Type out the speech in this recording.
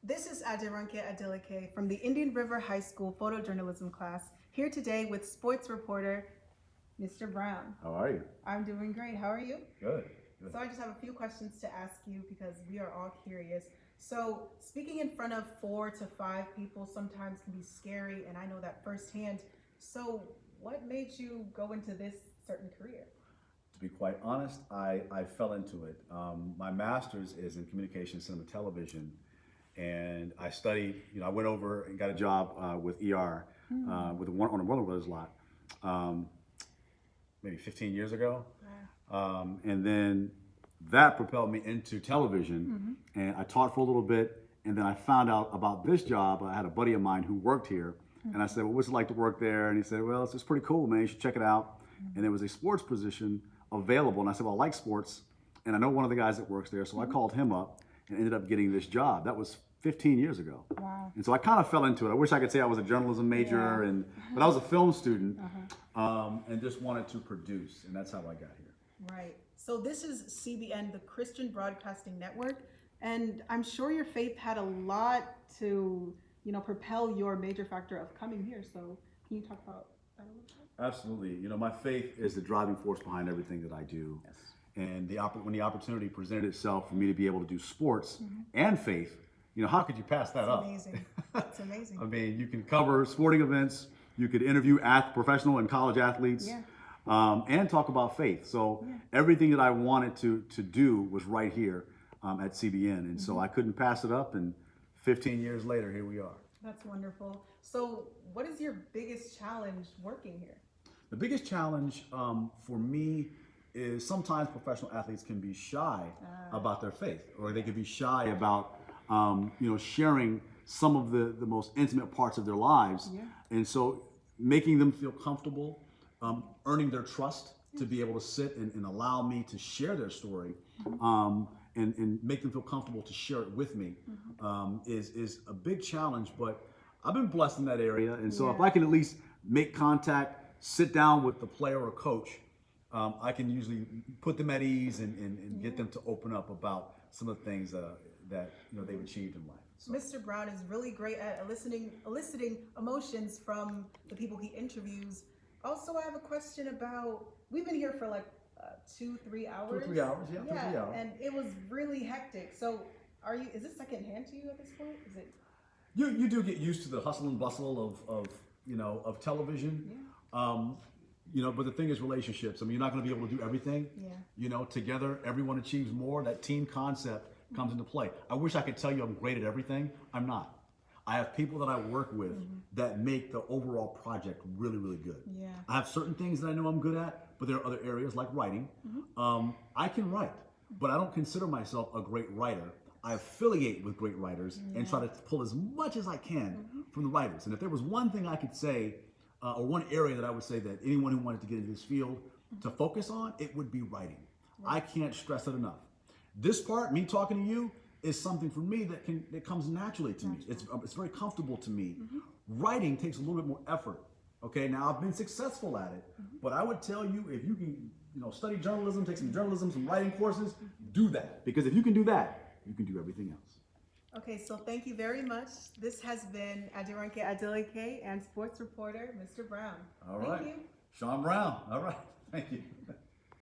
This is Aderonke Adeleke from the Indian River High School photojournalism class, here today with sports reporter, Mr. Brown. How are you? I'm doing great. How are you? Good. So I just have a few questions to ask you because we are all curious. So speaking in front of 4 to 5 people sometimes can be scary, and I know that firsthand. So what made you go into this certain career? To be quite honest, I fell into it. My master's is in communication, cinema, television, and I studied, I went over and got a job with ER on the Warner Brothers lot maybe 15 years ago. Wow. And then that propelled me into television, and I taught for a little bit, and then I found out about this job. I had a buddy of mine who worked here, and I said, well, what's it like to work there? And he said, well, it's pretty cool, man, you should check it out. And there was a sports position available, and I said, well, I like sports, and I know one of the guys that works there, so I called him up and ended up getting this job. That was 15 years ago. Wow. And so I kind of fell into it. I wish I could say I was a journalism major, but I was a film student, and just wanted to produce, and that's how I got here. Right. So this is CBN, the Christian Broadcasting Network, and I'm sure your faith had a lot to, propel your major factor of coming here. So can you talk about that a little bit? Absolutely. My faith is the driving force behind everything that I do. Yes. And when the opportunity presented itself for me to be able to do sports and faith, how could you pass that up? Amazing. It's amazing. I mean, you can cover sporting events, you could interview professional and college athletes, and talk about faith. So everything that I wanted to do was right here at CBN. And so I couldn't pass it up. And 15 years later, here we are. That's wonderful. So what is your biggest challenge working here? The biggest challenge for me is sometimes professional athletes can be shy about their faith, or they can be shy about sharing some of the most intimate parts of their lives. And so making them feel comfortable, earning their trust to be able to sit and allow me to share their story, and make them feel comfortable to share it with me is a big challenge. But I've been blessed in that area, and so if I can at least make contact, sit down with the player or coach, I can usually put them at ease and get them to open up about some of the things that they've achieved in life. So. Mr. Brown is really great at eliciting emotions from the people he interviews. Also, I have a question about, we've been here for like 2-3 hours. 2 or 3 hours, yeah. 2 or 3 hours. And it was really hectic. So is this secondhand to you at this point? Is it? You do get used to the hustle and bustle of television. But the thing is relationships. I mean, you're not going to be able to do everything. Together, everyone achieves more. That team concept comes into play. I wish I could tell you I'm great at everything. I'm not. I have people that I work with that make the overall project really, really good. I have certain things that I know I'm good at, but there are other areas like writing. I can write, but I don't consider myself a great writer. I affiliate with great writers and try to pull as much as I can from the writers. And if there was one thing I could say, or one area that I would say that anyone who wanted to get into this field to focus on, it would be writing. I can't stress it enough. This part, me talking to you, is something for me that comes naturally to me. It's very comfortable to me. Writing takes a little bit more effort. Okay, now I've been successful at it, but I would tell you, if you can, study journalism, take some journalism, some writing courses, do that. Because if you can do that, you can do everything else. Okay, so thank you very much. This has been Aderonke Adeleke and sports reporter, Mr. Brown. All right. Thank you. Shawn Brown. All right. Thank you.